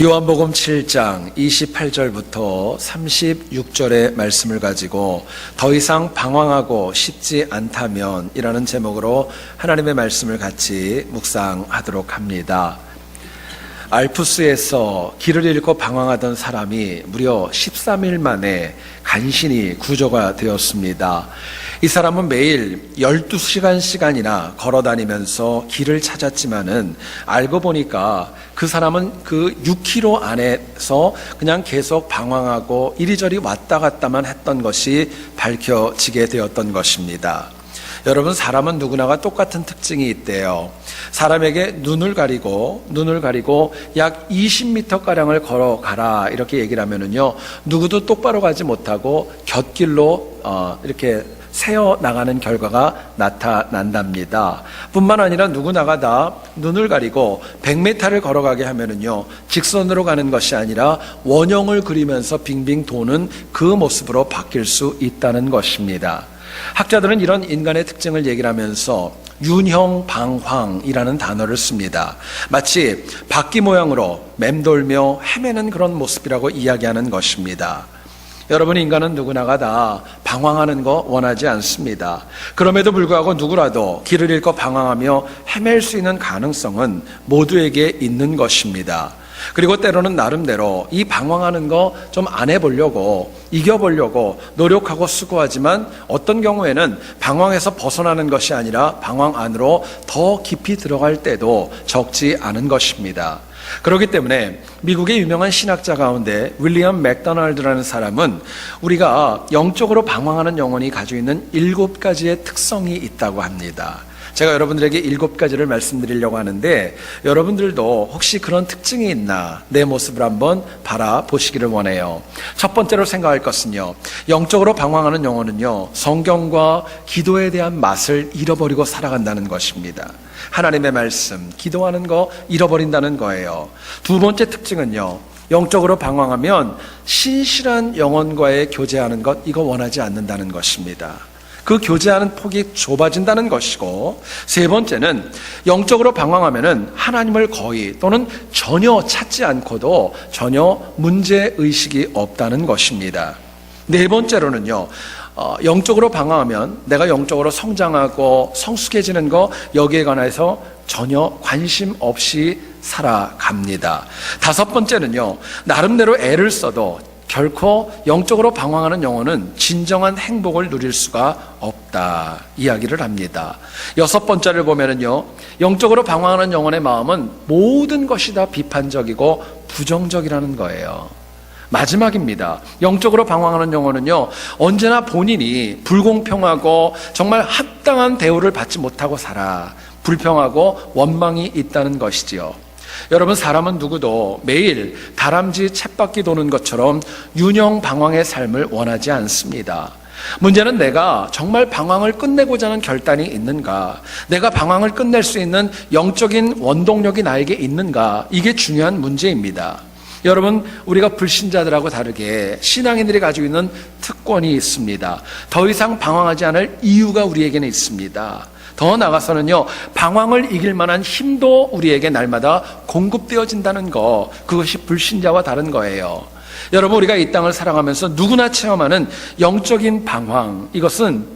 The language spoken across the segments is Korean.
요한복음 7장 28절부터 36절의 말씀을 가지고 더 이상 방황하고 싶지 않다면 이라는 제목으로 하나님의 말씀을 같이 묵상하도록 합니다. 알프스에서 길을 잃고 방황하던 사람이 무려 13일 만에 간신히 구조가 되었습니다. 이 사람은 매일 12시간이나 걸어다니면서 길을 찾았지만은 알고 보니까 그 사람은 그 6km 안에서 그냥 계속 방황하고 이리저리 왔다 갔다만 했던 것이 밝혀지게 되었던 것입니다. 여러분, 사람은 누구나가 똑같은 특징이 있대요. 사람에게 눈을 가리고 약 20m가량을 걸어가라 이렇게 얘기를 하면은요, 누구도 똑바로 가지 못하고 곁길로 이렇게 새어 나가는 결과가 나타난답니다. 뿐만 아니라 누구나가 다 눈을 가리고 100m를 걸어가게 하면은요, 직선으로 가는 것이 아니라 원형을 그리면서 빙빙 도는 그 모습으로 바뀔 수 있다는 것입니다. 학자들은 이런 인간의 특징을 얘기를 하면서 윤형방황이라는 단어를 씁니다. 마치 바퀴 모양으로 맴돌며 헤매는 그런 모습이라고 이야기하는 것입니다. 여러분, 인간은 누구나가 다 방황하는 거 원하지 않습니다. 그럼에도 불구하고 누구라도 길을 잃고 방황하며 헤맬 수 있는 가능성은 모두에게 있는 것입니다. 그리고 때로는 나름대로 이 방황하는 거 좀 안 해보려고, 이겨보려고 노력하고 수고하지만 어떤 경우에는 방황에서 벗어나는 것이 아니라 방황 안으로 더 깊이 들어갈 때도 적지 않은 것입니다. 그렇기 때문에 미국의 유명한 신학자 가운데 윌리엄 맥도날드라는 사람은 우리가 영적으로 방황하는 영혼이 가지고 있는 7가지의 특성이 있다고 합니다. 제가 여러분들에게 7가지를 말씀드리려고 하는데, 여러분들도 혹시 그런 특징이 있나 내 모습을 한번 바라보시기를 원해요. 첫 번째로 생각할 것은요, 영적으로 방황하는 영혼은요, 성경과 기도에 대한 맛을 잃어버리고 살아간다는 것입니다. 하나님의 말씀, 기도하는 거 잃어버린다는 거예요. 두 번째 특징은요, 영적으로 방황하면 신실한 영혼과의 교제하는 것, 이거 원하지 않는다는 것입니다. 그 교제하는 폭이 좁아진다는 것이고, 세 번째는 영적으로 방황하면은 하나님을 거의 또는 전혀 찾지 않고도 전혀 문제의식이 없다는 것입니다. 네 번째로는요, 영적으로 방황하면 내가 영적으로 성장하고 성숙해지는 거, 여기에 관해서 전혀 관심 없이 살아갑니다. 다섯 번째는요, 나름대로 애를 써도 결코 영적으로 방황하는 영혼은 진정한 행복을 누릴 수가 없다 이야기를 합니다. 여섯 번째를 보면은요, 영적으로 방황하는 영혼의 마음은 모든 것이 다 비판적이고 부정적이라는 거예요. 마지막입니다. 영적으로 방황하는 영혼은요, 언제나 본인이 불공평하고 정말 합당한 대우를 받지 못하고 살아 불평하고 원망이 있다는 것이지요. 여러분, 사람은 누구도 매일 다람쥐 쳇바퀴 도는 것처럼 윤형 방황의 삶을 원하지 않습니다. 문제는 내가 정말 방황을 끝내고자 하는 결단이 있는가, 내가 방황을 끝낼 수 있는 영적인 원동력이 나에게 있는가, 이게 중요한 문제입니다. 여러분, 우리가 불신자들하고 다르게 신앙인들이 가지고 있는 특권이 있습니다. 더 이상 방황하지 않을 이유가 우리에게는 있습니다. 더 나아가서는요, 방황을 이길 만한 힘도 우리에게 날마다 공급되어진다는 거, 그것이 불신자와 다른 거예요. 여러분, 우리가 이 땅을 살아가면서 누구나 체험하는 영적인 방황, 이것은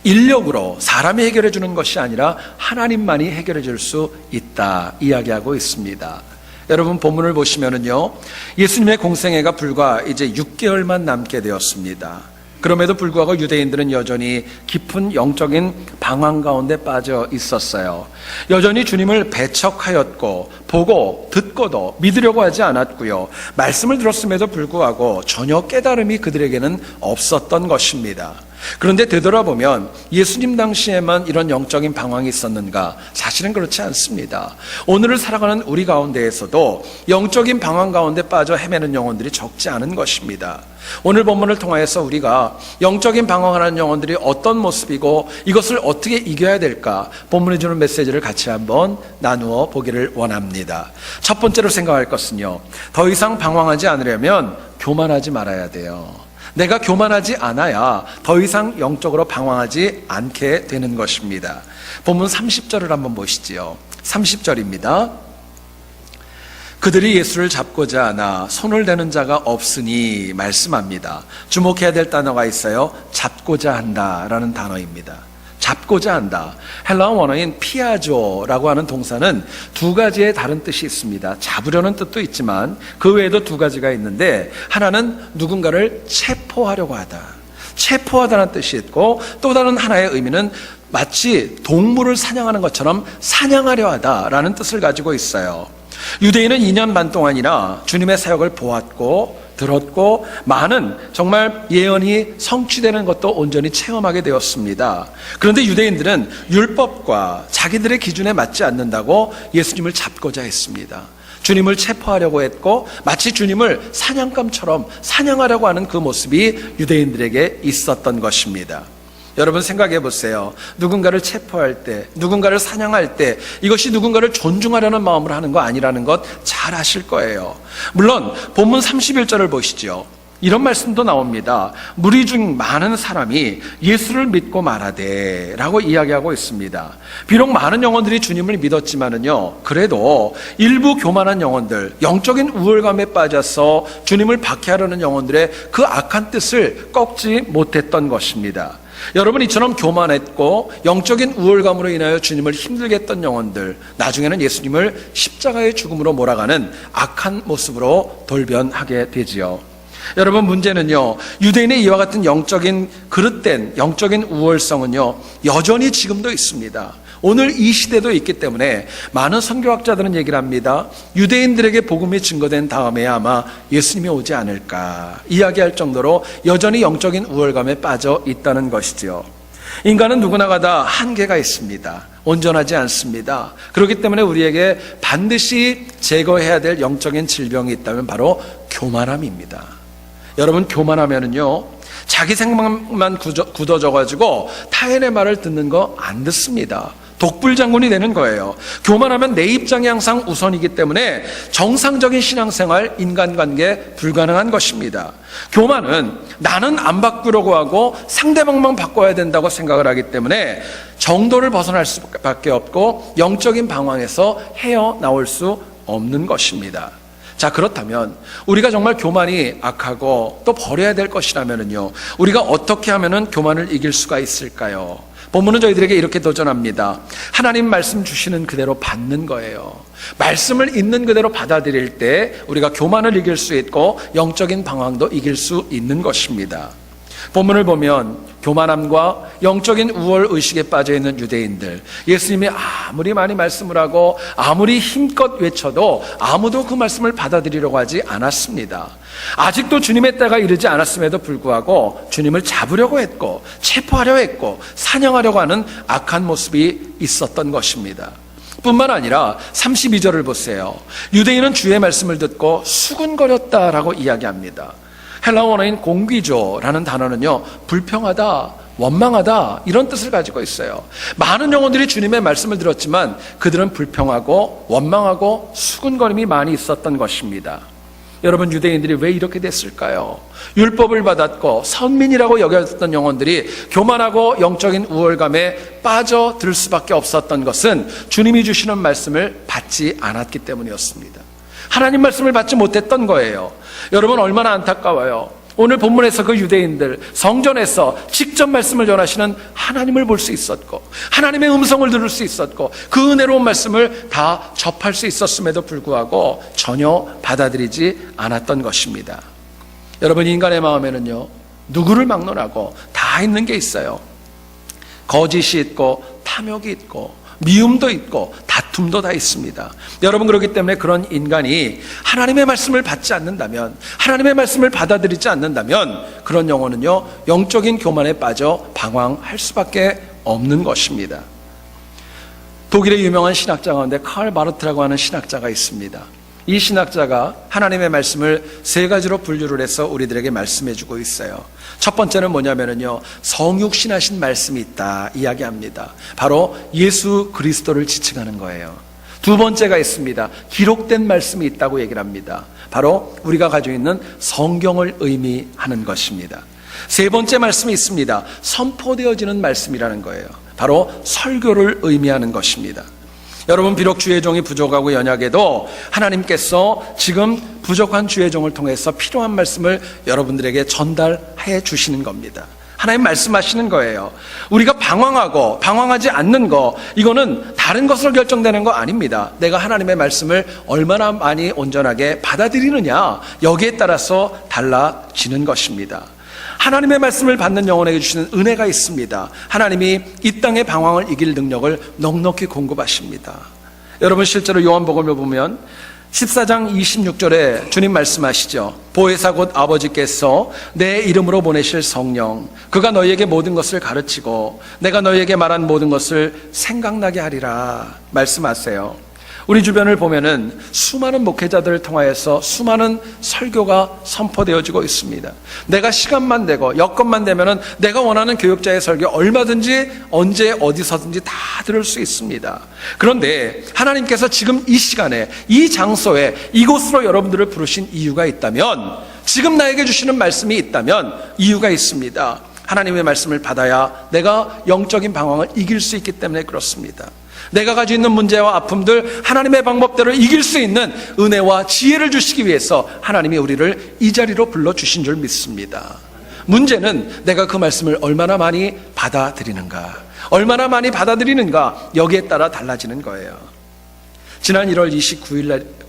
인력으로 사람이 해결해 주는 것이 아니라 하나님만이 해결해 줄 수 있다 이야기하고 있습니다. 여러분, 본문을 보시면은요, 예수님의 공생애가 불과 이제 6개월만 남게 되었습니다. 그럼에도 불구하고 유대인들은 여전히 깊은 영적인 방황 가운데 빠져 있었어요. 여전히 주님을 배척하였고, 보고 듣고도 믿으려고 하지 않았고요, 말씀을 들었음에도 불구하고 전혀 깨달음이 그들에게는 없었던 것입니다. 그런데 되돌아보면 예수님 당시에만 이런 영적인 방황이 있었는가? 사실은 그렇지 않습니다. 오늘을 살아가는 우리 가운데에서도 영적인 방황 가운데 빠져 헤매는 영혼들이 적지 않은 것입니다. 오늘 본문을 통하여서 우리가 영적인 방황하는 영혼들이 어떤 모습이고 이것을 어떻게 이겨야 될까, 본문이 주는 메시지를 같이 한번 나누어 보기를 원합니다. 첫 번째로 생각할 것은요, 더 이상 방황하지 않으려면 교만하지 말아야 돼요. 내가 교만하지 않아야 더 이상 영적으로 방황하지 않게 되는 것입니다. 본문 30절을 한번 보시지요. 30절입니다. 그들이 예수를 잡고자 하나 손을 대는 자가 없으니 말씀합니다. 주목해야 될 단어가 있어요. 잡고자 한다라는 단어입니다. 잡고자 한다. 헬라어 원어인 피아조라고 하는 동사는 두 가지의 다른 뜻이 있습니다. 잡으려는 뜻도 있지만 그 외에도 두 가지가 있는데, 하나는 누군가를 체포하려고 하다, 체포하다는 뜻이 있고, 또 다른 하나의 의미는 마치 동물을 사냥하는 것처럼 사냥하려 하다라는 뜻을 가지고 있어요. 유대인은 2년 반 동안이나 주님의 사역을 보았고 들었고, 많은 정말 예언이 성취되는 것도 온전히 체험하게 되었습니다. 그런데 유대인들은 율법과 자기들의 기준에 맞지 않는다고 예수님을 잡고자 했습니다. 주님을 체포하려고 했고, 마치 주님을 사냥감처럼 사냥하려고 하는 그 모습이 유대인들에게 있었던 것입니다. 여러분 생각해 보세요. 누군가를 체포할 때, 누군가를 사냥할 때 이것이 누군가를 존중하려는 마음으로 하는 거 아니라는 것 잘 아실 거예요. 물론 본문 31절을 보시죠. 이런 말씀도 나옵니다. 무리 중 많은 사람이 예수를 믿고 말하되 라고 이야기하고 있습니다. 비록 많은 영혼들이 주님을 믿었지만은요, 그래도 일부 교만한 영혼들, 영적인 우월감에 빠져서 주님을 박해하려는 영혼들의 그 악한 뜻을 꺾지 못했던 것입니다. 여러분, 이처럼 교만했고 영적인 우월감으로 인하여 주님을 힘들게 했던 영혼들, 나중에는 예수님을 십자가의 죽음으로 몰아가는 악한 모습으로 돌변하게 되지요. 여러분, 문제는요, 유대인의 이와 같은 영적인 그릇된 영적인 우월성은요 여전히 지금도 있습니다. 오늘 이 시대도 있기 때문에 많은 선교학자들은 얘기를 합니다. 유대인들에게 복음이 증거된 다음에 아마 예수님이 오지 않을까 이야기할 정도로 여전히 영적인 우월감에 빠져 있다는 것이지요. 인간은 누구나가 다 한계가 있습니다. 온전하지 않습니다. 그렇기 때문에 우리에게 반드시 제거해야 될 영적인 질병이 있다면 바로 교만함입니다. 여러분, 교만하면은요 자기 생각만 굳어져가지고 타인의 말을 듣는 거 안 듣습니다. 독불장군이 되는 거예요. 교만하면 내 입장이 항상 우선이기 때문에 정상적인 신앙생활, 인간관계 불가능한 것입니다. 교만은 나는 안 바꾸려고 하고 상대방만 바꿔야 된다고 생각을 하기 때문에 정도를 벗어날 수밖에 없고 영적인 방황에서 헤어나올 수 없는 것입니다. 자, 그렇다면 우리가 정말 교만이 악하고 또 버려야 될 것이라면요, 우리가 어떻게 하면은 교만을 이길 수가 있을까요? 본문은 저희들에게 이렇게 도전합니다. 하나님 말씀 주시는 그대로 받는 거예요. 말씀을 있는 그대로 받아들일 때 우리가 교만을 이길 수 있고 영적인 방황도 이길 수 있는 것입니다. 본문을 보면 교만함과 영적인 우월 의식에 빠져있는 유대인들, 예수님이 아무리 많이 말씀을 하고 아무리 힘껏 외쳐도 아무도 그 말씀을 받아들이려고 하지 않았습니다. 아직도 주님의 때가 이르지 않았음에도 불구하고 주님을 잡으려고 했고 체포하려고 했고 사냥하려고 하는 악한 모습이 있었던 것입니다. 뿐만 아니라 32절을 보세요. 유대인은 주의 말씀을 듣고 수군거렸다라고 이야기합니다. 헬라어 원어인 공귀조라는 단어는요, 불평하다, 원망하다 이런 뜻을 가지고 있어요. 많은 영혼들이 주님의 말씀을 들었지만 그들은 불평하고 원망하고 수군거림이 많이 있었던 것입니다. 여러분, 유대인들이 왜 이렇게 됐을까요? 율법을 받았고 선민이라고 여겨졌던 영혼들이 교만하고 영적인 우월감에 빠져들 수밖에 없었던 것은 주님이 주시는 말씀을 받지 않았기 때문이었습니다. 하나님 말씀을 받지 못했던 거예요. 여러분, 얼마나 안타까워요. 오늘 본문에서 그 유대인들 성전에서 직접 말씀을 전하시는 하나님을 볼 수 있었고 하나님의 음성을 들을 수 있었고 그 은혜로운 말씀을 다 접할 수 있었음에도 불구하고 전혀 받아들이지 않았던 것입니다. 여러분, 인간의 마음에는요 누구를 막론하고 다 있는 게 있어요. 거짓이 있고 탐욕이 있고 미움도 있고 다툼도 다 있습니다. 여러분, 그렇기 때문에 그런 인간이 하나님의 말씀을 받지 않는다면, 하나님의 말씀을 받아들이지 않는다면 그런 영혼은요 영적인 교만에 빠져 방황할 수밖에 없는 것입니다. 독일의 유명한 신학자 가운데 칼 바르트라고 하는 신학자가 있습니다. 이 신학자가 하나님의 말씀을 세 가지로 분류를 해서 우리들에게 말씀해 주고 있어요. 첫 번째는 뭐냐면요, 성육신하신 말씀이 있다 이야기합니다. 바로 예수 그리스도를 지칭하는 거예요. 두 번째가 있습니다. 기록된 말씀이 있다고 얘기를 합니다. 바로 우리가 가지고 있는 성경을 의미하는 것입니다. 세 번째 말씀이 있습니다. 선포되어지는 말씀이라는 거예요. 바로 설교를 의미하는 것입니다. 여러분, 비록 주의 종이 부족하고 연약해도 하나님께서 지금 부족한 주의 종을 통해서 필요한 말씀을 여러분들에게 전달해 주시는 겁니다. 하나님 말씀하시는 거예요. 우리가 방황하고 방황하지 않는 거, 이거는 다른 것으로 결정되는 거 아닙니다. 내가 하나님의 말씀을 얼마나 많이 온전하게 받아들이느냐, 여기에 따라서 달라지는 것입니다. 하나님의 말씀을 받는 영혼에게 주시는 은혜가 있습니다. 하나님이 이 땅의 방황을 이길 능력을 넉넉히 공급하십니다. 여러분, 실제로 요한복음을 보면 14장 26절에 주님 말씀하시죠. 보혜사 곧 아버지께서 내 이름으로 보내실 성령, 그가 너희에게 모든 것을 가르치고 내가 너희에게 말한 모든 것을 생각나게 하리라 말씀하세요. 우리 주변을 보면은 수많은 목회자들을 통하여서 수많은 설교가 선포되어지고 있습니다. 내가 시간만 되고 여건만 되면은 내가 원하는 교육자의 설교 얼마든지 언제 어디서든지 다 들을 수 있습니다. 그런데 하나님께서 지금 이 시간에 이 장소에 이곳으로 여러분들을 부르신 이유가 있다면, 지금 나에게 주시는 말씀이 있다면 이유가 있습니다. 하나님의 말씀을 받아야 내가 영적인 방황을 이길 수 있기 때문에 그렇습니다. 내가 가지고 있는 문제와 아픔들 하나님의 방법대로 이길 수 있는 은혜와 지혜를 주시기 위해서 하나님이 우리를 이 자리로 불러주신 줄 믿습니다. 문제는 내가 그 말씀을 얼마나 많이 받아들이는가, 얼마나 많이 받아들이는가, 여기에 따라 달라지는 거예요. 지난 1월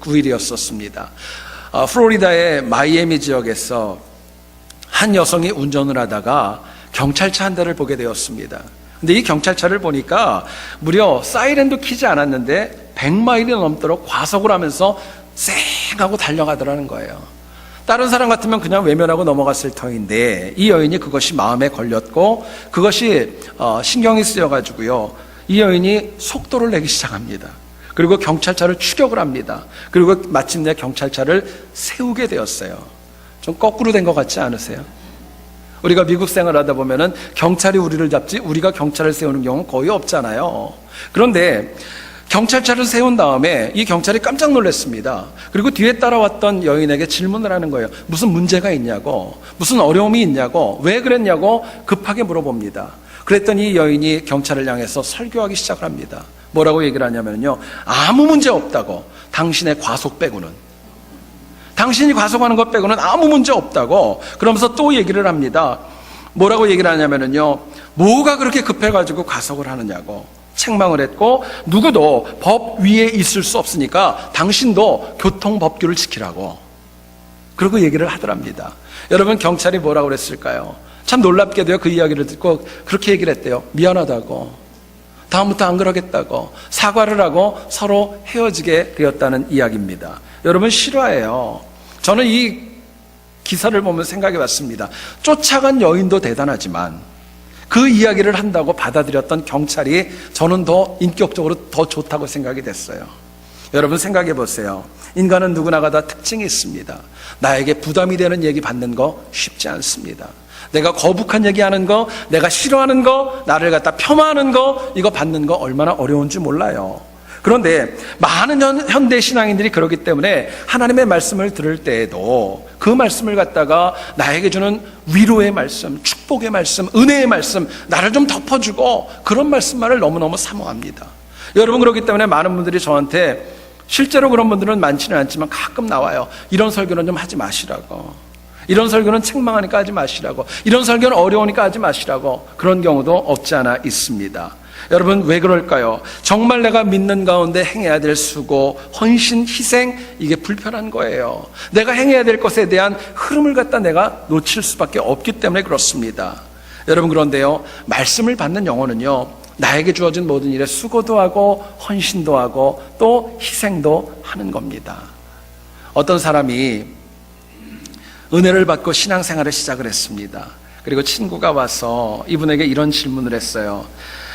29일이었습니다. 플로리다의 마이애미 지역에서 한 여성이 운전을 하다가 경찰차 한 대를 보게 되었습니다. 근데 이 경찰차를 보니까 무려 사이렌도 켜지 않았는데 100마일이 넘도록 과속을 하면서 쌩하고 달려가더라는 거예요. 다른 사람 같으면 그냥 외면하고 넘어갔을 터인데 이 여인이 그것이 마음에 걸렸고 그것이 신경이 쓰여가지고요, 이 여인이 속도를 내기 시작합니다. 그리고 경찰차를 추격을 합니다. 그리고 마침내 경찰차를 세우게 되었어요. 좀 거꾸로 된 것 같지 않으세요? 우리가 미국 생활하다 보면은 경찰이 우리를 잡지 우리가 경찰을 세우는 경우는 거의 없잖아요. 그런데 경찰차를 세운 다음에 이 경찰이 깜짝 놀랐습니다. 그리고 뒤에 따라왔던 여인에게 질문을 하는 거예요. 무슨 문제가 있냐고, 무슨 어려움이 있냐고, 왜 그랬냐고 급하게 물어봅니다. 그랬더니 이 여인이 경찰을 향해서 설교하기 시작을 합니다. 뭐라고 얘기를 하냐면요, 아무 문제 없다고, 당신의 과속 빼고는, 당신이 과속하는 것 빼고는 아무 문제 없다고. 그러면서 또 얘기를 합니다. 뭐라고 얘기를 하냐면요, 뭐가 그렇게 급해가지고 과속을 하느냐고 책망을 했고, 누구도 법 위에 있을 수 없으니까 당신도 교통법규를 지키라고, 그러고 얘기를 하더랍니다. 여러분, 경찰이 뭐라고 그랬을까요? 참 놀랍게도요, 그 이야기를 듣고 그렇게 얘기를 했대요. 미안하다고, 다음부터 안 그러겠다고 사과를 하고 서로 헤어지게 되었다는 이야기입니다. 여러분, 실화예요. 저는 이 기사를 보면 생각해 봤습니다. 쫓아간 여인도 대단하지만 그 이야기를 한다고 받아들였던 경찰이 저는 더 인격적으로 더 좋다고 생각이 됐어요. 여러분, 생각해 보세요. 인간은 누구나가 다 특징이 있습니다. 나에게 부담이 되는 얘기 받는 거 쉽지 않습니다. 내가 거북한 얘기하는 거, 내가 싫어하는 거, 나를 갖다 폄하하는 거, 이거 받는 거 얼마나 어려운지 몰라요. 그런데 많은 현대 신앙인들이 그렇기 때문에 하나님의 말씀을 들을 때에도 그 말씀을 갖다가 나에게 주는 위로의 말씀, 축복의 말씀, 은혜의 말씀, 나를 좀 덮어주고 그런 말씀만을 너무너무 사모합니다. 여러분, 그렇기 때문에 많은 분들이 저한테, 실제로 그런 분들은 많지는 않지만 가끔 나와요. 이런 설교는 좀 하지 마시라고, 이런 설교는 책망하니까 하지 마시라고, 이런 설교는 어려우니까 하지 마시라고. 그런 경우도 없지 않아 있습니다. 여러분, 왜 그럴까요? 정말 내가 믿는 가운데 행해야 될 수고, 헌신, 희생, 이게 불편한 거예요. 내가 행해야 될 것에 대한 흐름을 갖다 내가 놓칠 수밖에 없기 때문에 그렇습니다. 여러분, 그런데요, 말씀을 받는 영혼은요, 나에게 주어진 모든 일에 수고도 하고 헌신도 하고 또 희생도 하는 겁니다. 어떤 사람이 은혜를 받고 신앙생활을 시작을 했습니다. 그리고 친구가 와서 이분에게 이런 질문을 했어요.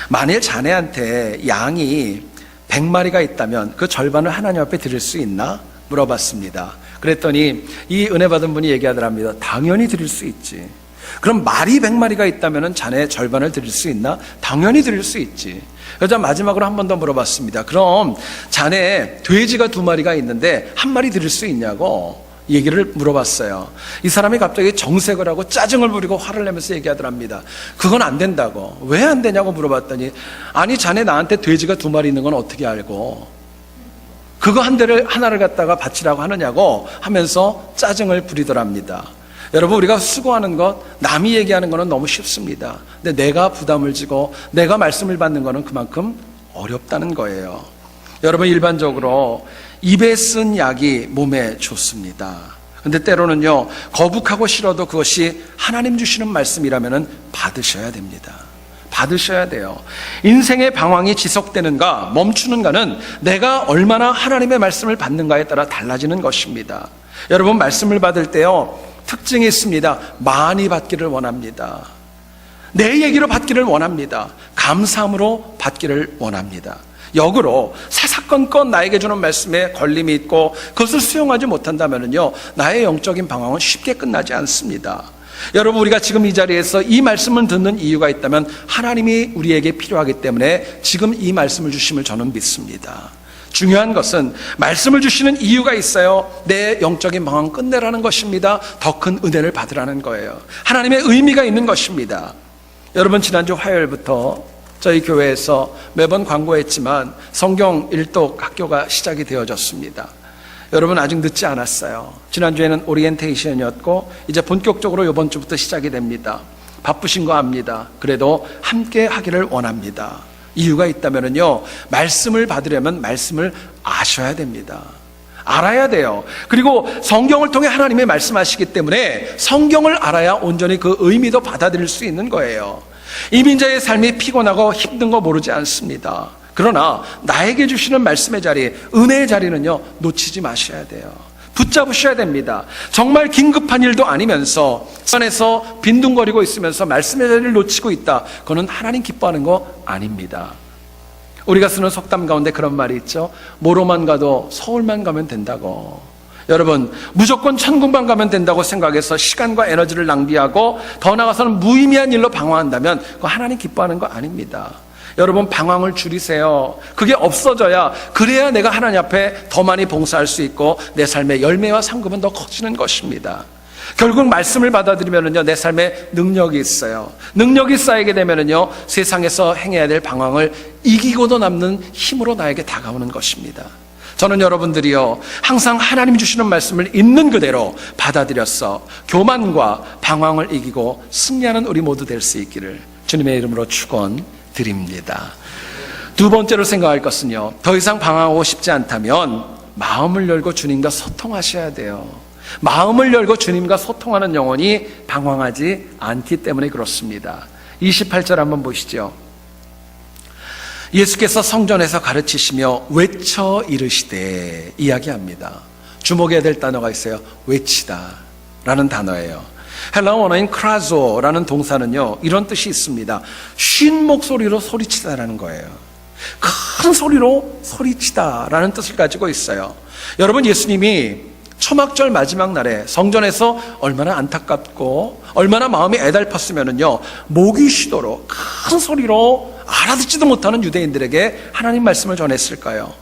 만일 자네한테 양이 100마리가 있다면 그 절반을 하나님 앞에 드릴 수 있나? 물어봤습니다. 그랬더니 이 은혜 받은 분이 얘기하더랍니다. 당연히 드릴 수 있지. 그럼 말이 100마리가 있다면 자네 절반을 드릴 수 있나? 당연히 드릴 수 있지. 그러자 마지막으로 한 번 더 물어봤습니다. 그럼 자네 돼지가 2마리가 있는데 1마리 드릴 수 있냐고. 얘기를 물어봤어요. 이 사람이 갑자기 정색을 하고 짜증을 부리고 화를 내면서 얘기하더랍니다. 그건 안 된다고. 왜 안 되냐고 물어봤더니, 아니 자네 나한테 돼지가 2마리 있는 건 어떻게 알고 그거 하나를 갖다가 바치라고 하느냐고 하면서 짜증을 부리더랍니다. 여러분, 우리가 수고하는 것, 남이 얘기하는 거는 너무 쉽습니다. 근데 내가 부담을 지고 내가 말씀을 받는 거는 그만큼 어렵다는 거예요. 여러분, 일반적으로 입에 쓴 약이 몸에 좋습니다. 근데 때로는요, 거북하고 싫어도 그것이 하나님 주시는 말씀이라면 받으셔야 됩니다. 받으셔야 돼요. 인생의 방황이 지속되는가 멈추는가는 내가 얼마나 하나님의 말씀을 받는가에 따라 달라지는 것입니다. 여러분, 말씀을 받을 때요, 특징이 있습니다. 많이 받기를 원합니다. 내 얘기로 받기를 원합니다. 감사함으로 받기를 원합니다. 역으로 사사건건 나에게 주는 말씀에 걸림이 있고 그것을 수용하지 못한다면요, 나의 영적인 방황은 쉽게 끝나지 않습니다. 여러분, 우리가 지금 이 자리에서 이 말씀을 듣는 이유가 있다면 하나님이 우리에게 필요하기 때문에 지금 이 말씀을 주심을 저는 믿습니다. 중요한 것은 말씀을 주시는 이유가 있어요. 내 영적인 방황 끝내라는 것입니다. 더 큰 은혜를 받으라는 거예요. 하나님의 의미가 있는 것입니다. 여러분, 지난주 화요일부터 저희 교회에서 매번 광고했지만 성경 일독 학교가 시작이 되어졌습니다. 여러분, 아직 늦지 않았어요. 지난주에는 오리엔테이션이었고 이제 본격적으로 이번 주부터 시작이 됩니다. 바쁘신 거 압니다. 그래도 함께 하기를 원합니다. 이유가 있다면요, 말씀을 받으려면 말씀을 아셔야 됩니다. 알아야 돼요. 그리고 성경을 통해 하나님이 말씀하시기 때문에 성경을 알아야 온전히 그 의미도 받아들일 수 있는 거예요. 이민자의 삶이 피곤하고 힘든 거 모르지 않습니다. 그러나 나에게 주시는 말씀의 자리, 은혜의 자리는요, 놓치지 마셔야 돼요. 붙잡으셔야 됩니다. 정말 긴급한 일도 아니면서 산에서 빈둥거리고 있으면서 말씀의 자리를 놓치고 있다. 그거는 하나님 기뻐하는 거 아닙니다. 우리가 쓰는 속담 가운데 그런 말이 있죠. 뭐로만 가도 서울만 가면 된다고. 여러분, 무조건 천국만 가면 된다고 생각해서 시간과 에너지를 낭비하고 더 나아가서는 무의미한 일로 방황한다면 그거 하나님 기뻐하는 거 아닙니다. 여러분, 방황을 줄이세요. 그게 없어져야, 그래야 내가 하나님 앞에 더 많이 봉사할 수 있고 내 삶의 열매와 상급은 더 커지는 것입니다. 결국 말씀을 받아들이면요, 내 삶에 능력이 있어요. 능력이 쌓이게 되면요, 세상에서 행해야 될 방황을 이기고도 남는 힘으로 나에게 다가오는 것입니다. 저는 여러분들이요, 항상 하나님 주시는 말씀을 있는 그대로 받아들여서 교만과 방황을 이기고 승리하는 우리 모두 될 수 있기를 주님의 이름으로 축원드립니다. 두 번째로 생각할 것은요, 더 이상 방황하고 싶지 않다면 마음을 열고 주님과 소통하셔야 돼요. 마음을 열고 주님과 소통하는 영혼이 방황하지 않기 때문에 그렇습니다. 28절 한번 보시죠. 예수께서 성전에서 가르치시며 외쳐 이르시되, 이야기합니다. 주목해야 될 단어가 있어요. 외치다 라는 단어예요. 헬라어 원어인 크라조라는 동사는요, 이런 뜻이 있습니다. 쉰 목소리로 소리치다라는 거예요. 큰 소리로 소리치다라는 뜻을 가지고 있어요. 여러분, 예수님이 초막절 마지막 날에 성전에서 얼마나 안타깝고 얼마나 마음이 애달팠으면은요, 목이 쉬도록 큰 소리로 알아듣지도 못하는 유대인들에게 하나님 말씀을 전했을까요?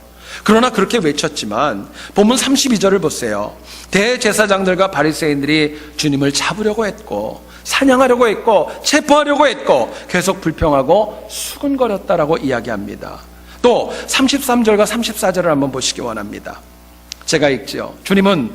그러나 그렇게 외쳤지만 본문 32절을 보세요. 대제사장들과 바리새인들이 주님을 잡으려고 했고 사냥하려고 했고 체포하려고 했고 계속 불평하고 수근거렸다라고 이야기합니다. 또 33절과 34절을 한번 보시기 원합니다. 제가 읽지요. 주님은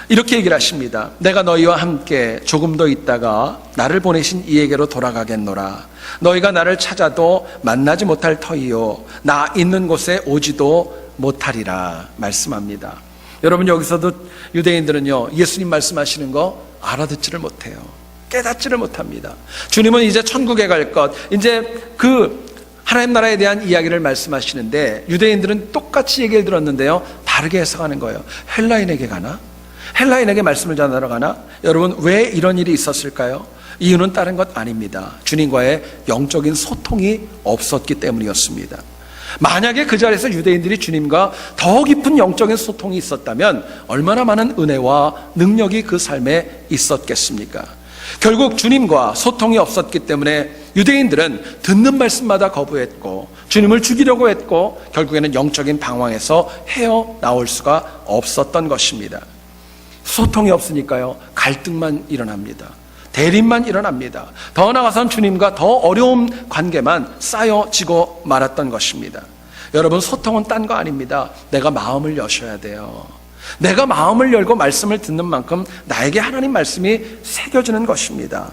이렇게 얘기를 하십니다. 내가 너희와 함께 조금 더 있다가 나를 보내신 이에게로 돌아가겠노라. 너희가 나를 찾아도 만나지 못할 터이요 나 있는 곳에 오지도 못하리라 말씀합니다. 여러분, 여기서도 유대인들은요, 예수님 말씀하시는 거 알아듣지를 못해요. 깨닫지를 못합니다. 주님은 이제 천국에 갈 것, 이제 그 하나님 나라에 대한 이야기를 말씀하시는데 유대인들은 똑같이 얘기를 들었는데요, 다르게 해석하는 거예요. 헬라인에게 가나? 헬라인에게 말씀을 전하러 가나? 여러분, 왜 이런 일이 있었을까요? 이유는 다른 것 아닙니다. 주님과의 영적인 소통이 없었기 때문이었습니다. 만약에 그 자리에서 유대인들이 주님과 더 깊은 영적인 소통이 있었다면 얼마나 많은 은혜와 능력이 그 삶에 있었겠습니까? 결국 주님과 소통이 없었기 때문에 유대인들은 듣는 말씀마다 거부했고 주님을 죽이려고 했고 결국에는 영적인 방황에서 헤어나올 수가 없었던 것입니다. 소통이 없으니까요, 갈등만 일어납니다. 대립만 일어납니다. 더 나아가서는 주님과 더 어려운 관계만 쌓여지고 말았던 것입니다. 여러분, 소통은 딴 거 아닙니다. 내가 마음을 여셔야 돼요. 내가 마음을 열고 말씀을 듣는 만큼 나에게 하나님 말씀이 새겨지는 것입니다.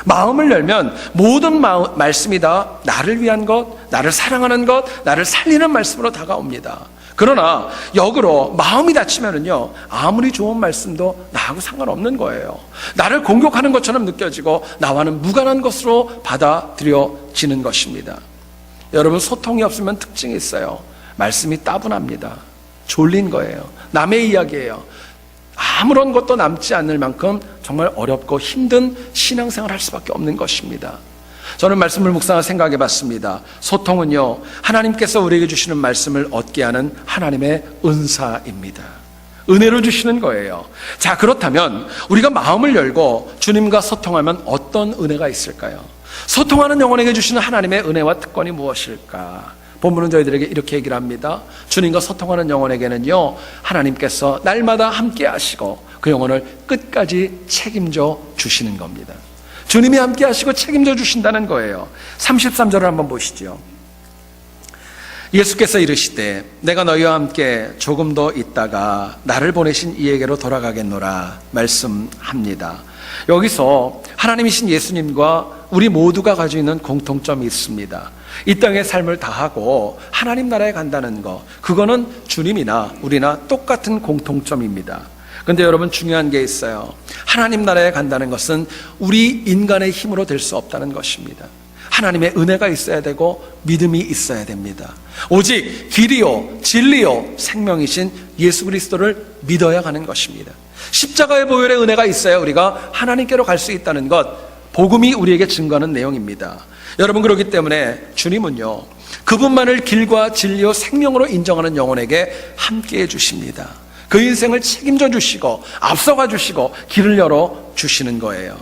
마음을 열면 모든 말씀이 다 나를 위한 것, 나를 사랑하는 것, 나를 살리는 말씀으로 다가옵니다. 그러나 역으로 마음이 닫히면은요, 아무리 좋은 말씀도 나하고 상관없는 거예요. 나를 공격하는 것처럼 느껴지고 나와는 무관한 것으로 받아들여지는 것입니다. 여러분, 소통이 없으면 특징이 있어요. 말씀이 따분합니다. 졸린 거예요. 남의 이야기예요. 아무런 것도 남지 않을 만큼 정말 어렵고 힘든 신앙생활을 할 수밖에 없는 것입니다. 저는 말씀을 묵상하며 생각해 봤습니다. 소통은요, 하나님께서 우리에게 주시는 말씀을 얻게 하는 하나님의 은사입니다. 은혜로 주시는 거예요. 자, 그렇다면 우리가 마음을 열고 주님과 소통하면 어떤 은혜가 있을까요? 소통하는 영혼에게 주시는 하나님의 은혜와 특권이 무엇일까? 본문은 저희들에게 이렇게 얘기를 합니다. 주님과 소통하는 영혼에게는요, 하나님께서 날마다 함께 하시고 그 영혼을 끝까지 책임져 주시는 겁니다. 주님이 함께 하시고 책임져 주신다는 거예요. 33절을 한번 보시죠. 예수께서 이르시되 내가 너희와 함께 조금 더 있다가 나를 보내신 이에게로 돌아가겠노라 말씀합니다. 여기서 하나님이신 예수님과 우리 모두가 가지고 있는 공통점이 있습니다. 이 땅의 삶을 다하고 하나님 나라에 간다는 거, 그거는 주님이나 우리나 똑같은 공통점입니다. 그런데 여러분, 중요한 게 있어요. 하나님 나라에 간다는 것은 우리 인간의 힘으로 될 수 없다는 것입니다. 하나님의 은혜가 있어야 되고 믿음이 있어야 됩니다. 오직 길이요 진리요 생명이신 예수 그리스도를 믿어야 가는 것입니다. 십자가의 보혈의 은혜가 있어야 우리가 하나님께로 갈 수 있다는 것, 복음이 우리에게 증거하는 내용입니다. 여러분, 그렇기 때문에 주님은요, 그분만을 길과 진리요 생명으로 인정하는 영혼에게 함께해 주십니다. 그 인생을 책임져 주시고 앞서가 주시고 길을 열어 주시는 거예요.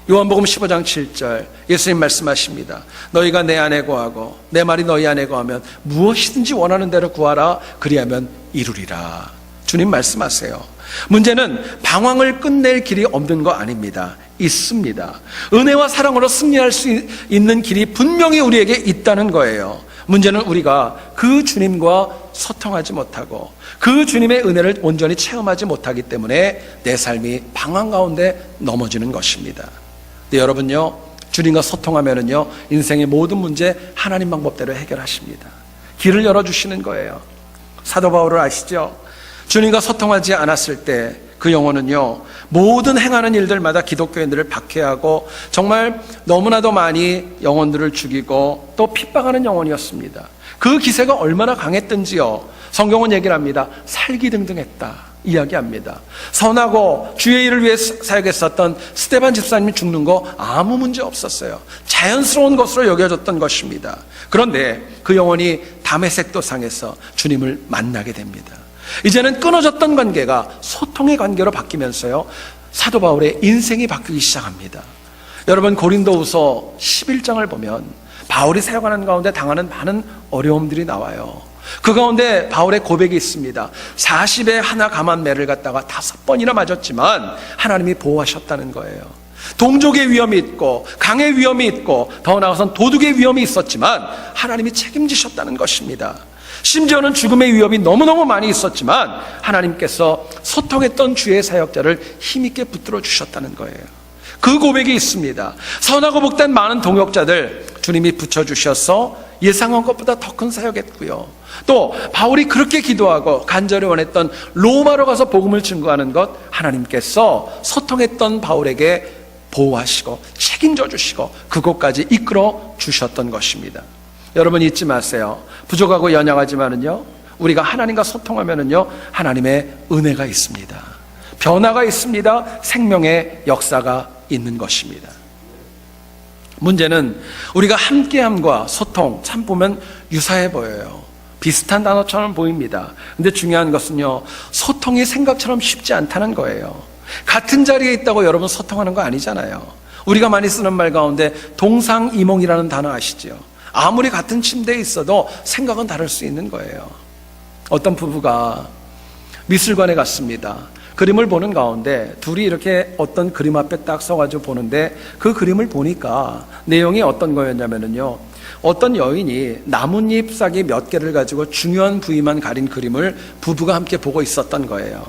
요한복음 15장 7절 예수님 말씀하십니다. 너희가 내 안에 거하고 내 말이 너희 안에 거하면 무엇이든지 원하는 대로 구하라. 그리하면 이루리라. 주님 말씀하세요. 문제는 방황을 끝낼 길이 없는 거 아닙니다. 있습니다. 은혜와 사랑으로 승리할 수 있는 길이 분명히 우리에게 있다는 거예요. 문제는 우리가 그 주님과 소통하지 못하고 그 주님의 은혜를 온전히 체험하지 못하기 때문에 내 삶이 방황 가운데 넘어지는 것입니다. 근데 여러분요, 주님과 소통하면은요, 인생의 모든 문제 하나님 방법대로 해결하십니다. 길을 열어주시는 거예요. 사도 바울을 아시죠? 주님과 소통하지 않았을 때 그 영혼은요, 모든 행하는 일들마다 기독교인들을 박해하고 정말 너무나도 많이 영혼들을 죽이고 또 핍박하는 영혼이었습니다. 그 기세가 얼마나 강했던지요, 성경은 얘기를 합니다. 살기등등했다 이야기합니다. 선하고 주의 일을 위해 사역했었던 스데반 집사님이 죽는 거 아무 문제 없었어요. 자연스러운 것으로 여겨졌던 것입니다. 그런데 그 영혼이 다메섹 도상에서 주님을 만나게 됩니다. 이제는 끊어졌던 관계가 소통의 관계로 바뀌면서요, 사도 바울의 인생이 바뀌기 시작합니다. 여러분, 고린도후서 11장을 보면 바울이 사역하는 가운데 당하는 많은 어려움들이 나와요. 그 가운데 바울의 고백이 있습니다. 40에 하나 감한 매를 갖다가 5번이나 맞았지만 하나님이 보호하셨다는 거예요. 동족의 위험이 있고 강의 위험이 있고 더 나아가선 도둑의 위험이 있었지만 하나님이 책임지셨다는 것입니다. 심지어는 죽음의 위협이 너무너무 많이 있었지만 하나님께서 소통했던 주의 사역자를 힘있게 붙들어 주셨다는 거예요. 그 고백이 있습니다. 선하고 복된 많은 동역자들 주님이 붙여주셔서 예상한 것보다 더 큰 사역했고요. 또 바울이 그렇게 기도하고 간절히 원했던 로마로 가서 복음을 증거하는 것, 하나님께서 소통했던 바울에게 보호하시고 책임져 주시고 그곳까지 이끌어 주셨던 것입니다. 여러분, 잊지 마세요. 부족하고 연약하지만은요, 우리가 하나님과 소통하면은요, 하나님의 은혜가 있습니다. 변화가 있습니다. 생명의 역사가 있는 것입니다. 문제는 우리가 함께함과 소통, 참 보면 유사해 보여요. 비슷한 단어처럼 보입니다. 근데 중요한 것은요, 소통이 생각처럼 쉽지 않다는 거예요. 같은 자리에 있다고 여러분 소통하는 거 아니잖아요. 우리가 많이 쓰는 말 가운데 동상이몽이라는 단어 아시죠? 아무리 같은 침대에 있어도 생각은 다를 수 있는 거예요. 어떤 부부가 미술관에 갔습니다. 그림을 보는 가운데 둘이 이렇게 어떤 그림 앞에 딱 서가지고 보는데 그 그림을 보니까 내용이 어떤 거였냐면요, 어떤 여인이 나뭇잎 싹이 몇 개를 가지고 중요한 부위만 가린 그림을 부부가 함께 보고 있었던 거예요.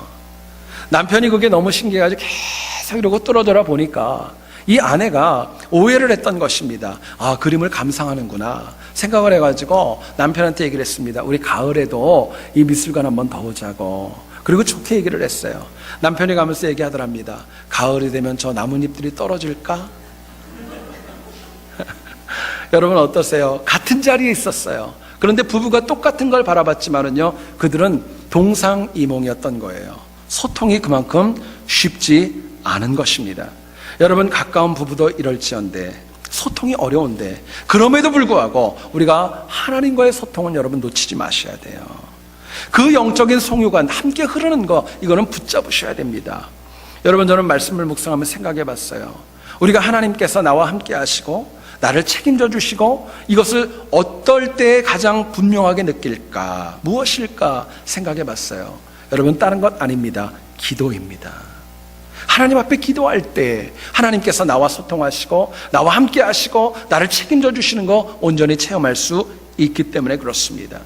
남편이 그게 너무 신기해가지고 계속 이러고 뚫어져라 보니까 이 아내가 오해를 했던 것입니다. 아, 그림을 감상하는구나 생각을 해가지고 남편한테 얘기를 했습니다. 우리 가을에도 이 미술관 한번 더 오자고. 그리고 좋게 얘기를 했어요. 남편이 가면서 얘기하더랍니다. 가을이 되면 저 나뭇잎들이 떨어질까? 여러분 어떠세요? 같은 자리에 있었어요. 그런데 부부가 똑같은 걸 바라봤지만은요, 그들은 동상이몽이었던 거예요. 소통이 그만큼 쉽지 않은 것입니다. 여러분, 가까운 부부도 이럴지언데 소통이 어려운데, 그럼에도 불구하고 우리가 하나님과의 소통은 여러분 놓치지 마셔야 돼요. 그 영적인 송유가 함께 흐르는 거, 이거는 붙잡으셔야 됩니다. 여러분, 저는 말씀을 묵상하며 생각해 봤어요. 우리가 하나님께서 나와 함께 하시고 나를 책임져 주시고 이것을 어떨 때 가장 분명하게 느낄까, 무엇일까 생각해 봤어요. 여러분, 다른 것 아닙니다. 기도입니다. 하나님 앞에 기도할 때 하나님께서 나와 소통하시고 나와 함께 하시고 나를 책임져 주시는 거 온전히 체험할 수 있기 때문에 그렇습니다.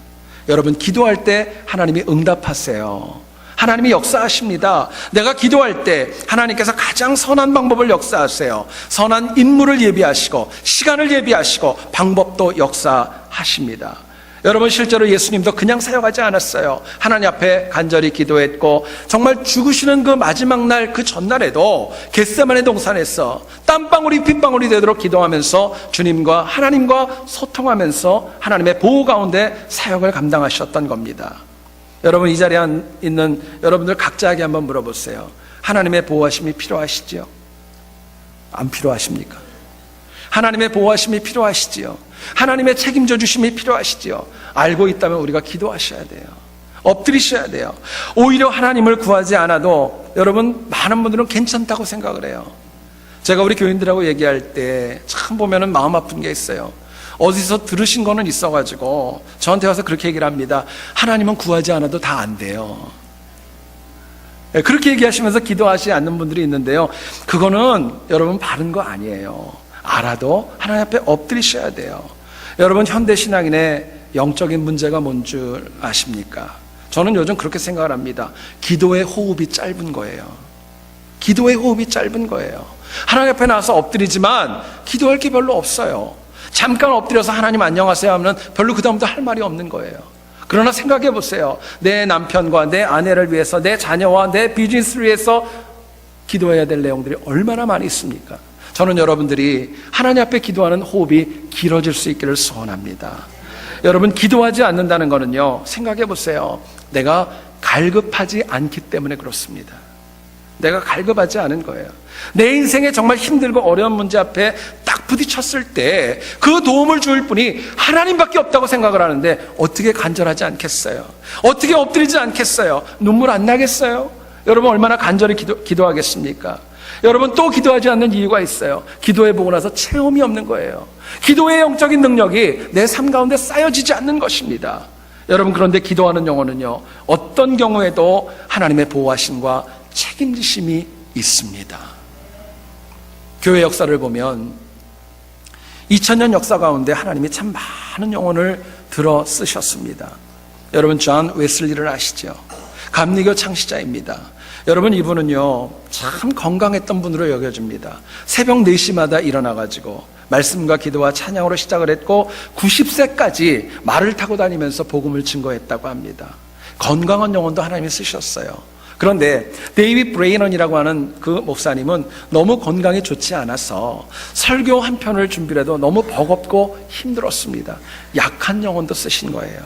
여러분, 기도할 때 하나님이 응답하세요. 하나님이 역사하십니다. 내가 기도할 때 하나님께서 가장 선한 방법을 역사하세요. 선한 인물을 예비하시고 시간을 예비하시고 방법도 역사하십니다. 여러분, 실제로 예수님도 그냥 사역하지 않았어요. 하나님 앞에 간절히 기도했고 정말 죽으시는 그 마지막 날, 그 전날에도 겟세마네 동산에서 땀방울이 핏방울이 되도록 기도하면서 주님과 하나님과 소통하면서 하나님의 보호 가운데 사역을 감당하셨던 겁니다. 여러분, 이 자리에 있는 여러분들 각자에게 한번 물어보세요. 하나님의 보호하심이 필요하시지요? 안 필요하십니까? 하나님의 보호하심이 필요하시지요? 하나님의 책임져 주심이 필요하시지요? 알고 있다면 우리가 기도하셔야 돼요. 엎드리셔야 돼요. 오히려 하나님을 구하지 않아도 여러분, 많은 분들은 괜찮다고 생각을 해요. 제가 우리 교인들하고 얘기할 때 참 보면은 마음 아픈 게 있어요. 어디서 들으신 거는 있어가지고 저한테 와서 그렇게 얘기를 합니다. 하나님은 구하지 않아도 다 안 돼요. 그렇게 얘기하시면서 기도하지 않는 분들이 있는데요, 그거는 여러분 바른 거 아니에요. 알아도 하나님 앞에 엎드리셔야 돼요. 여러분, 현대신앙인의 영적인 문제가 뭔 줄 아십니까? 저는 요즘 그렇게 생각을 합니다. 기도의 호흡이 짧은 거예요. 기도의 호흡이 짧은 거예요. 하나님 앞에 나와서 엎드리지만 기도할 게 별로 없어요. 잠깐 엎드려서 하나님 안녕하세요 하면 별로 그 다음부터 할 말이 없는 거예요. 그러나 생각해 보세요. 내 남편과 내 아내를 위해서, 내 자녀와 내 비즈니스를 위해서 기도해야 될 내용들이 얼마나 많이 있습니까? 저는 여러분들이 하나님 앞에 기도하는 호흡이 길어질 수 있기를 소원합니다. 여러분, 기도하지 않는다는 거는요, 생각해 보세요. 내가 갈급하지 않기 때문에 그렇습니다. 내가 갈급하지 않은 거예요. 내 인생에 정말 힘들고 어려운 문제 앞에 딱 부딪혔을 때 그 도움을 줄 분이 하나님밖에 없다고 생각을 하는데 어떻게 간절하지 않겠어요? 어떻게 엎드리지 않겠어요? 눈물 안 나겠어요? 여러분, 얼마나 간절히 기도하겠습니까? 여러분, 또 기도하지 않는 이유가 있어요. 기도해보고 나서 체험이 없는 거예요. 기도의 영적인 능력이 내 삶 가운데 쌓여지지 않는 것입니다. 여러분, 그런데 기도하는 영혼은요, 어떤 경우에도 하나님의 보호하심과 책임지심이 있습니다. 교회 역사를 보면 2000년 역사 가운데 하나님이 참 많은 영혼을 들어 쓰셨습니다. 여러분, 존 웨슬리를 아시죠? 감리교 창시자입니다. 여러분, 이분은요, 참 건강했던 분으로 여겨집니다. 새벽 4시마다 일어나가지고 말씀과 기도와 찬양으로 시작을 했고 90세까지 말을 타고 다니면서 복음을 증거했다고 합니다. 건강한 영혼도 하나님이 쓰셨어요. 그런데 데이빗 브레이넌이라고 하는 그 목사님은 너무 건강이 좋지 않아서 설교 한 편을 준비해도 너무 버겁고 힘들었습니다. 약한 영혼도 쓰신 거예요.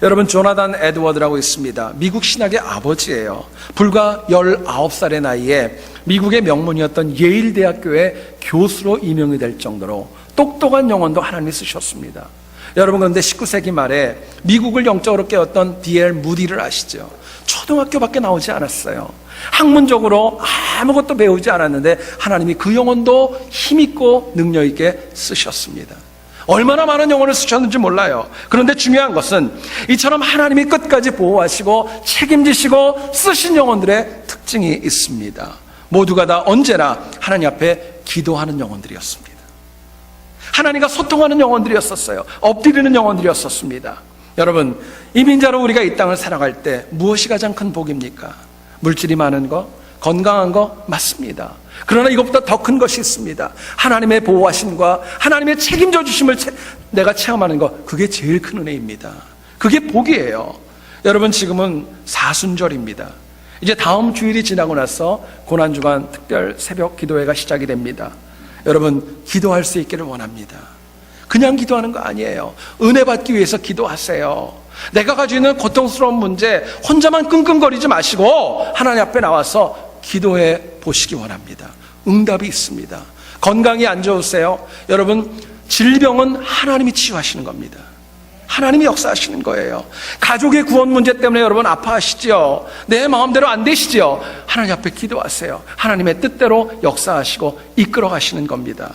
여러분, 조나단 에드워드라고 있습니다. 미국 신학의 아버지예요. 불과 19살의 나이에 미국의 명문이었던 예일 대학교의 교수로 임명이 될 정도로 똑똑한 영혼도 하나님이 쓰셨습니다. 여러분, 그런데 19세기 말에 미국을 영적으로 깨웠던 D.L. 무디를 아시죠? 초등학교밖에 나오지 않았어요. 학문적으로 아무것도 배우지 않았는데 하나님이 그 영혼도 힘있고 능력있게 쓰셨습니다. 얼마나 많은 영혼을 쓰셨는지 몰라요. 그런데 중요한 것은 이처럼 하나님이 끝까지 보호하시고 책임지시고 쓰신 영혼들의 특징 특징이 있습니다. 모두가 다 언제나 하나님 앞에 기도하는 영혼들이었습니다. 하나님과 소통하는 영혼들이었었어요. 엎드리는 영혼들이었었습니다. 여러분, 이민자로 우리가 이 땅을 살아갈 때 무엇이 가장 큰 복입니까? 물질이 많은 거, 건강한 거 맞습니다. 그러나 이것보다 더 큰 것이 있습니다. 하나님의 보호하심과 하나님의 책임져 주심을 내가 체험하는 것, 그게 제일 큰 은혜입니다. 그게 복이에요. 여러분, 지금은 사순절입니다. 이제 다음 주일이 지나고 나서 고난주간 특별 새벽 기도회가 시작이 됩니다. 여러분, 기도할 수 있기를 원합니다. 그냥 기도하는 거 아니에요. 은혜 받기 위해서 기도하세요. 내가 가지고 있는 고통스러운 문제 혼자만 끙끙거리지 마시고 하나님 앞에 나와서 기도해 보시기 원합니다. 응답이 있습니다. 건강이 안 좋으세요? 여러분, 질병은 하나님이 치유하시는 겁니다. 하나님이 역사하시는 거예요. 가족의 구원 문제 때문에 여러분 아파하시죠? 내 마음대로 안 되시죠? 하나님 앞에 기도하세요. 하나님의 뜻대로 역사하시고 이끌어 가시는 겁니다.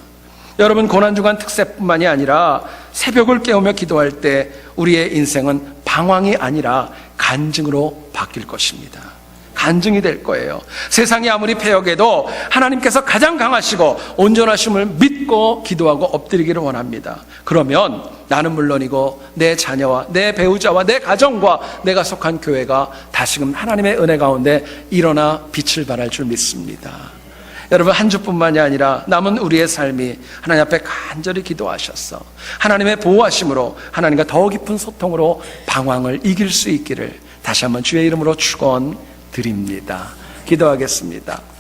여러분, 고난주간 특세뿐만이 아니라 새벽을 깨우며 기도할 때 우리의 인생은 방황이 아니라 간증으로 바뀔 것입니다. 간증이 될 거예요. 세상이 아무리 패역해도 하나님께서 가장 강하시고 온전하심을 믿고 기도하고 엎드리기를 원합니다. 그러면 나는 물론이고 내 자녀와 내 배우자와 내 가정과 내가 속한 교회가 다시금 하나님의 은혜 가운데 일어나 빛을 발할 줄 믿습니다. 여러분, 한 주뿐만이 아니라 남은 우리의 삶이 하나님 앞에 간절히 기도하셔서 하나님의 보호하심으로 하나님과 더 깊은 소통으로 방황을 이길 수 있기를 다시 한번 주의 이름으로 축원드립니다. 기도하겠습니다.